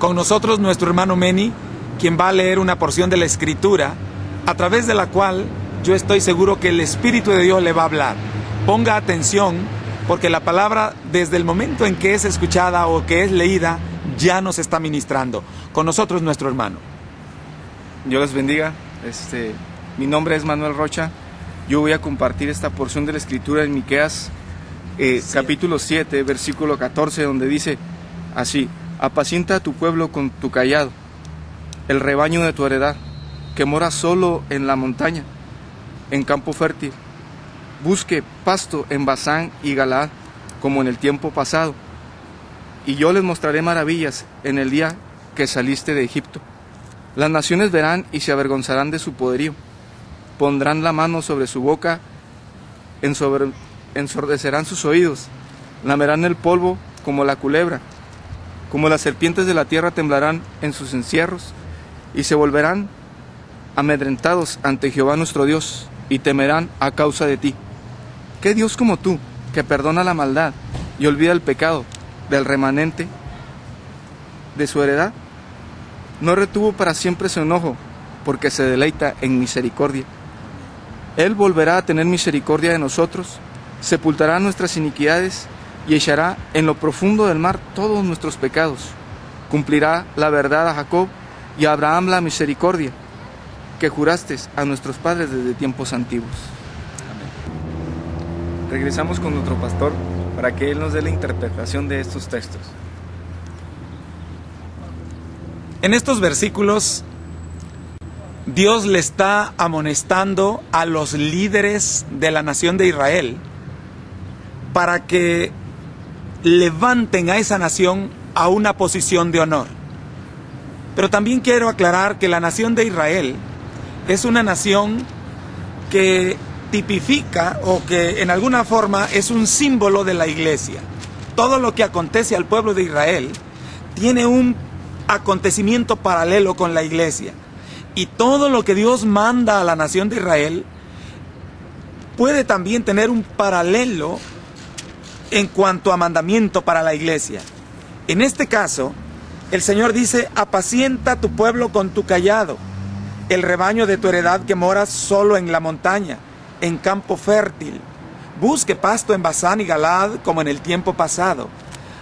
Con nosotros nuestro hermano Meni, quien va a leer una porción de la Escritura, a través de la cual yo estoy seguro que el Espíritu de Dios le va a hablar. Ponga atención, porque la palabra, desde el momento en que es escuchada o que es leída, ya nos está ministrando. Con nosotros nuestro hermano. Dios les bendiga. Mi nombre es Manuel Rocha. Yo voy a compartir esta porción de la Escritura en Miqueas, capítulo 7, versículo 14, donde dice así: apacienta a tu pueblo con tu cayado, el rebaño de tu heredad, que mora solo en la montaña, en campo fértil. Busque pasto en Basán y Galaad, como en el tiempo pasado, y yo les mostraré maravillas en el día que saliste de Egipto. Las naciones verán y se avergonzarán de su poderío, pondrán la mano sobre su boca, ensordecerán sus oídos, lamerán el polvo como la culebra, como las serpientes de la tierra temblarán en sus encierros, y se volverán amedrentados ante Jehová nuestro Dios, y temerán a causa de ti. ¿Qué Dios como tú, que perdona la maldad y olvida el pecado del remanente de su heredad? No retuvo para siempre su enojo, porque se deleita en misericordia. Él volverá a tener misericordia de nosotros, sepultará nuestras iniquidades y echará en lo profundo del mar todos nuestros pecados. Cumplirá la verdad a Jacob y a Abraham la misericordia que juraste a nuestros padres desde tiempos antiguos. Amén. Regresamos con nuestro pastor para que él nos dé la interpretación de estos textos. En estos versículos, Dios le está amonestando a los líderes de la nación de Israel para que levanten a esa nación a una posición de honor. Pero también quiero aclarar que la nación de Israel es una nación que tipifica o que en alguna forma es un símbolo de la iglesia. Todo lo que acontece al pueblo de Israel tiene un acontecimiento paralelo con la iglesia. Y todo lo que Dios manda a la nación de Israel puede también tener un paralelo en cuanto a mandamiento para la iglesia. En este caso, el Señor dice: apacienta a tu pueblo con tu cayado, el rebaño de tu heredad que moras solo en la montaña, en campo fértil. Busque pasto en Basán y Galaad como en el tiempo pasado.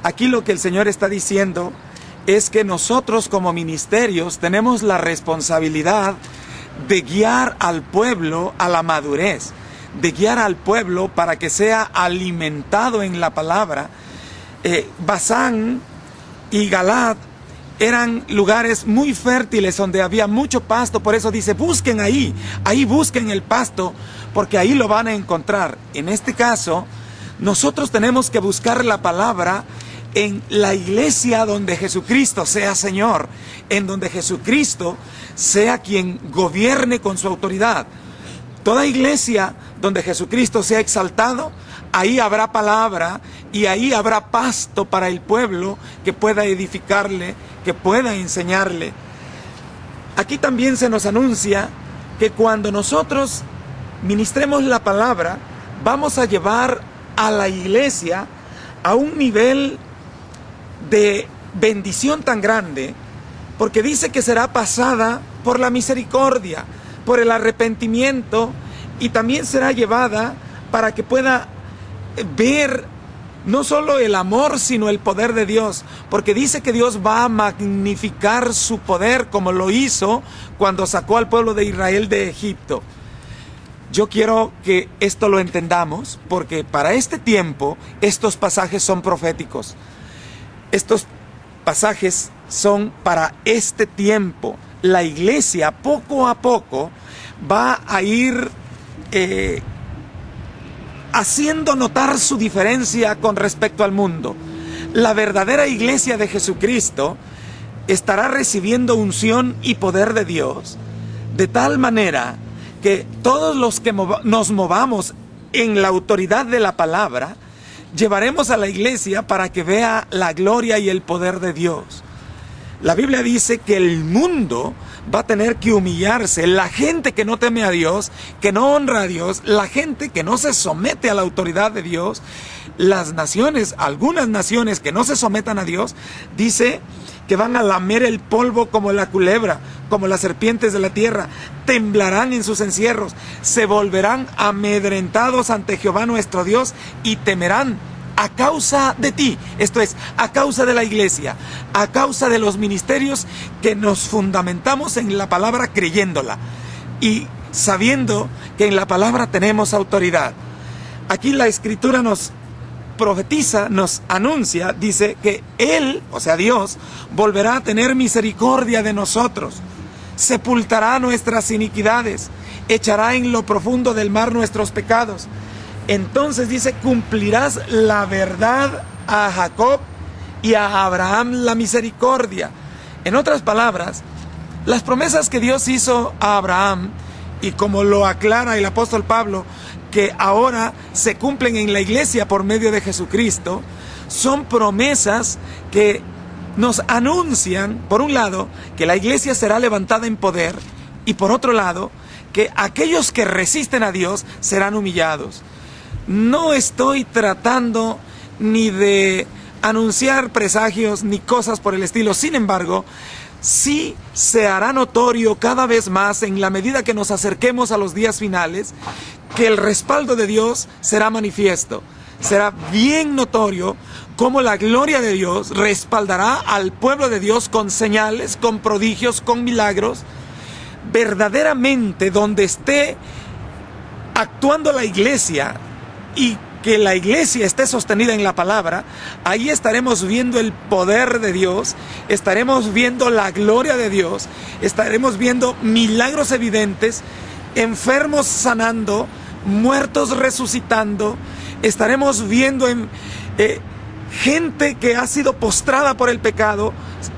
Aquí lo que el Señor está diciendo es que nosotros como ministerios tenemos la responsabilidad de guiar al pueblo a la madurez, de guiar al pueblo para que sea alimentado en la palabra. Basán y Galaad eran lugares muy fértiles donde había mucho pasto, por eso dice: busquen ahí busquen el pasto, porque ahí lo van a encontrar. En este caso, nosotros tenemos que buscar la palabra en la iglesia donde Jesucristo sea Señor, en donde Jesucristo sea quien gobierne con su autoridad. Toda iglesia donde Jesucristo sea exaltado, ahí habrá palabra y ahí habrá pasto para el pueblo que pueda edificarle, que pueda enseñarle. Aquí también se nos anuncia que cuando nosotros ministremos la palabra, vamos a llevar a la iglesia a un nivel de bendición tan grande, porque dice que será pasada por la misericordia, por el arrepentimiento, y también será llevada para que pueda ver no solo el amor, sino el poder de Dios, porque dice que Dios va a magnificar su poder como lo hizo cuando sacó al pueblo de Israel de Egipto. Yo quiero que esto lo entendamos, porque para este tiempo estos pasajes son proféticos. Estos pasajes son para este tiempo. La iglesia poco a poco va a ir haciendo notar su diferencia con respecto al mundo. La verdadera iglesia de Jesucristo estará recibiendo unción y poder de Dios, de tal manera que todos los que nos movamos en la autoridad de la palabra, llevaremos a la iglesia para que vea la gloria y el poder de Dios. La Biblia dice que el mundo va a tener que humillarse. La gente que no teme a Dios, que no honra a Dios, la gente que no se somete a la autoridad de Dios, las naciones, algunas naciones que no se sometan a Dios, dice que van a lamer el polvo como la culebra, como las serpientes de la tierra, temblarán en sus encierros, se volverán amedrentados ante Jehová nuestro Dios y temerán a causa de ti, esto es, a causa de la iglesia, a causa de los ministerios que nos fundamentamos en la palabra creyéndola y sabiendo que en la palabra tenemos autoridad. Aquí la Escritura nos profetiza, nos anuncia, dice que Él, o sea Dios, volverá a tener misericordia de nosotros, sepultará nuestras iniquidades, echará en lo profundo del mar nuestros pecados. Entonces dice, cumplirás la verdad a Jacob y a Abraham la misericordia. En otras palabras, las promesas que Dios hizo a Abraham, y como lo aclara el apóstol Pablo, que ahora se cumplen en la iglesia por medio de Jesucristo, son promesas que nos anuncian, por un lado, que la iglesia será levantada en poder, y por otro lado, que aquellos que resisten a Dios serán humillados. No estoy tratando ni de anunciar presagios ni cosas por el estilo. Sin embargo, sí se hará notorio cada vez más en la medida que nos acerquemos a los días finales que el respaldo de Dios será manifiesto. Será bien notorio cómo la gloria de Dios respaldará al pueblo de Dios con señales, con prodigios, con milagros. Verdaderamente donde esté actuando la iglesia y que la iglesia esté sostenida en la palabra, ahí estaremos viendo el poder de Dios, estaremos viendo la gloria de Dios, estaremos viendo milagros evidentes, enfermos sanando, muertos resucitando, estaremos viendo gente que ha sido postrada por el pecado,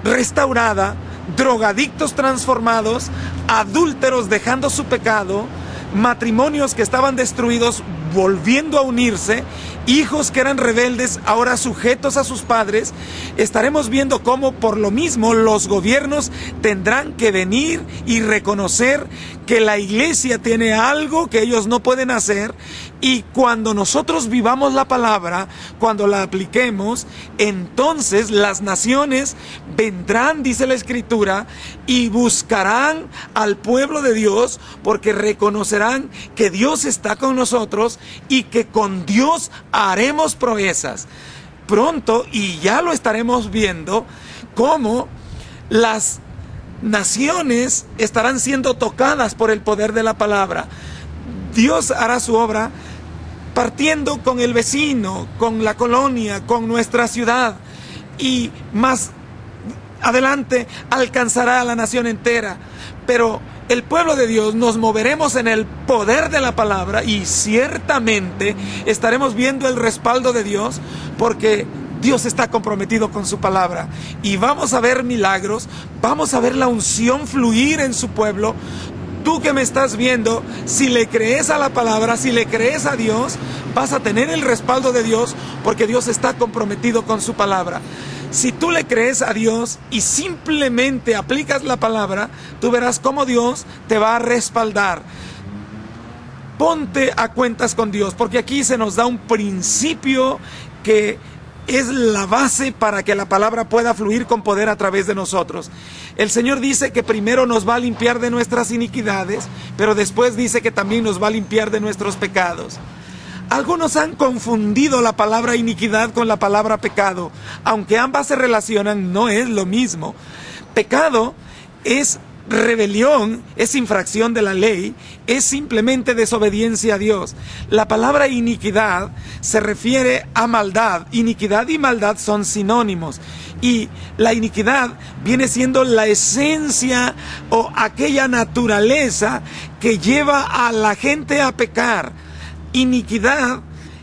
restaurada, drogadictos transformados, adúlteros dejando su pecado, matrimonios que estaban destruidos volviendo a unirse, hijos que eran rebeldes ahora sujetos a sus padres. Estaremos viendo cómo por lo mismo los gobiernos tendrán que venir y reconocer que la iglesia tiene algo que ellos no pueden hacer, y cuando nosotros vivamos la palabra, cuando la apliquemos, entonces las naciones vendrán, dice la Escritura, y buscarán al pueblo de Dios, porque reconocerán que Dios está con nosotros y que con Dios haremos proezas. Pronto, y ya lo estaremos viendo, cómo las naciones estarán siendo tocadas por el poder de la palabra. Dios hará su obra partiendo con el vecino, con la colonia, con nuestra ciudad, y más adelante alcanzará a la nación entera. Pero el pueblo de Dios nos moveremos en el poder de la palabra y ciertamente estaremos viendo el respaldo de Dios, porque Dios está comprometido con su palabra, y vamos a ver milagros, vamos a ver la unción fluir en su pueblo. Tú que me estás viendo, si le crees a la palabra, si le crees a Dios, vas a tener el respaldo de Dios, porque Dios está comprometido con su palabra. Si tú le crees a Dios y simplemente aplicas la palabra, tú verás cómo Dios te va a respaldar. Ponte a cuentas con Dios, porque aquí se nos da un principio que es la base para que la palabra pueda fluir con poder a través de nosotros. El Señor dice que primero nos va a limpiar de nuestras iniquidades, pero después dice que también nos va a limpiar de nuestros pecados. Algunos han confundido la palabra iniquidad con la palabra pecado. Aunque ambas se relacionan, no es lo mismo. Pecado es rebelión, es infracción de la ley, es simplemente desobediencia a Dios. La palabra iniquidad se refiere a maldad. Iniquidad y maldad son sinónimos, y la iniquidad viene siendo la esencia o aquella naturaleza que lleva a la gente a pecar. Iniquidad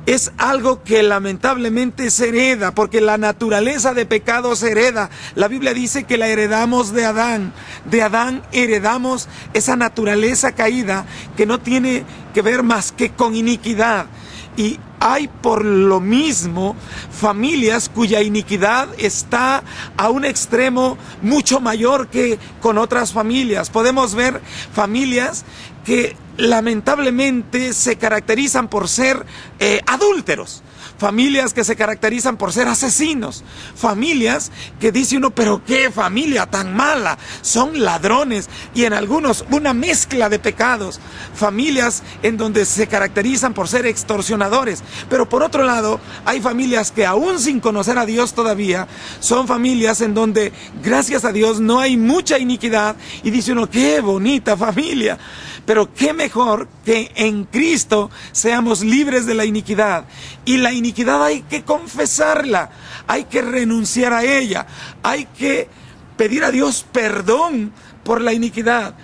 es algo que lamentablemente se hereda, porque la naturaleza de pecado se hereda. La Biblia dice que la heredamos de Adán. De Adán heredamos esa naturaleza caída que no tiene que ver más que con iniquidad. Y hay por lo mismo familias cuya iniquidad está a un extremo mucho mayor que con otras familias. Podemos ver familias que lamentablemente se caracterizan por ser adúlteros, familias que se caracterizan por ser asesinos, familias que dice uno, pero qué familia tan mala, son ladrones, y en algunos una mezcla de pecados, familias en donde se caracterizan por ser extorsionadores, pero por otro lado hay familias que aún sin conocer a Dios todavía, son familias en donde gracias a Dios no hay mucha iniquidad, y dice uno, qué bonita familia, pero qué mejor que en Cristo seamos libres de la iniquidad. Y la iniquidad hay que confesarla, hay que renunciar a ella, hay que pedir a Dios perdón por la iniquidad.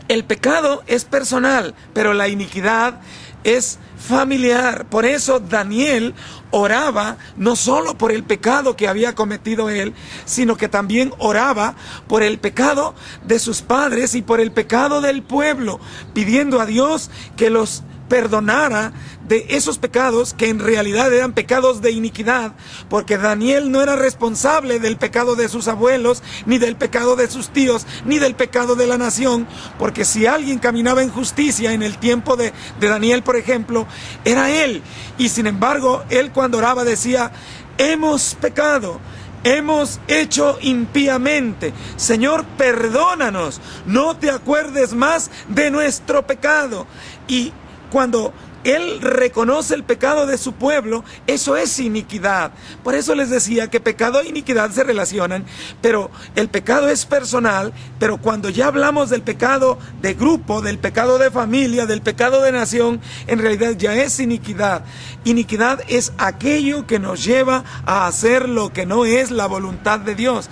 El pecado es personal, pero la iniquidad es familiar. Por eso Daniel oraba no solo por el pecado que había cometido él, sino que también oraba por el pecado de sus padres y por el pecado del pueblo, pidiendo a Dios que los perdonara de esos pecados que en realidad eran pecados de iniquidad, porque Daniel no era responsable del pecado de sus abuelos, ni del pecado de sus tíos, ni del pecado de la nación, porque si alguien caminaba en justicia en el tiempo de Daniel, por ejemplo, era él, y sin embargo, él cuando oraba decía, hemos pecado, hemos hecho impíamente, Señor, perdónanos, no te acuerdes más de nuestro pecado. Y cuando él reconoce el pecado de su pueblo, eso es iniquidad. Por eso les decía que pecado e iniquidad se relacionan, pero el pecado es personal, pero cuando ya hablamos del pecado de grupo, del pecado de familia, del pecado de nación, en realidad ya es iniquidad. Iniquidad es aquello que nos lleva a hacer lo que no es la voluntad de Dios.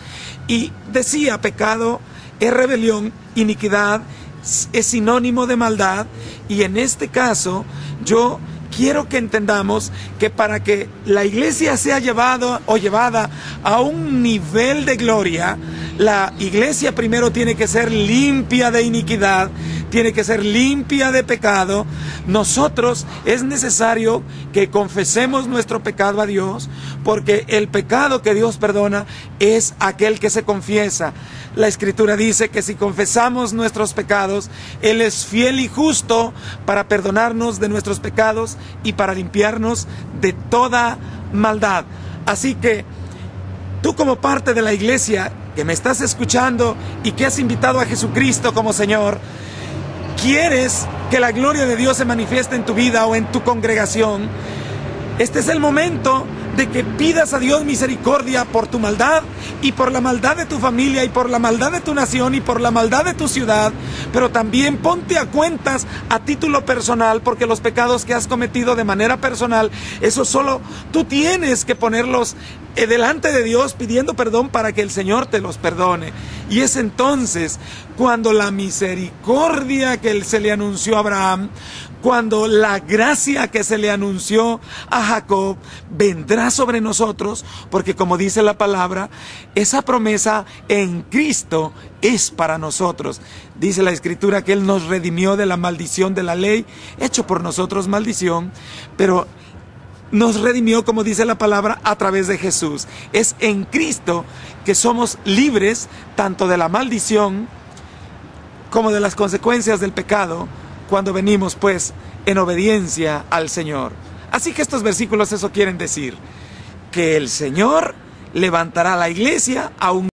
Y decía, pecado es rebelión, iniquidad es sinónimo de maldad, y en este caso yo quiero que entendamos que para que la iglesia sea llevada a un nivel de gloria, la iglesia primero tiene que ser limpia de iniquidad, tiene que ser limpia de pecado. Nosotros es necesario que confesemos nuestro pecado a Dios, porque el pecado que Dios perdona es aquel que se confiesa. La Escritura dice que si confesamos nuestros pecados, Él es fiel y justo para perdonarnos de nuestros pecados y para limpiarnos de toda maldad. Así que tú, como parte de la iglesia que me estás escuchando y que has invitado a Jesucristo como Señor, ¿quieres que la gloria de Dios se manifieste en tu vida o en tu congregación? Este es el momento de que pidas a Dios misericordia por tu maldad y por la maldad de tu familia y por la maldad de tu nación y por la maldad de tu ciudad, pero también ponte a cuentas a título personal, porque los pecados que has cometido de manera personal, eso solo tú tienes que ponerlos delante de Dios pidiendo perdón para que el Señor te los perdone. Y es entonces cuando la misericordia que se le anunció a Abraham, cuando la gracia que se le anunció a Jacob vendrá sobre nosotros, porque como dice la palabra, esa promesa en Cristo es para nosotros. Dice la Escritura que Él nos redimió de la maldición de la ley, hecho por nosotros maldición, pero nos redimió, como dice la palabra, a través de Jesús. Es en Cristo que somos libres tanto de la maldición como de las consecuencias del pecado, cuando venimos pues en obediencia al Señor. Así que estos versículos eso quieren decir, que el Señor levantará la iglesia a un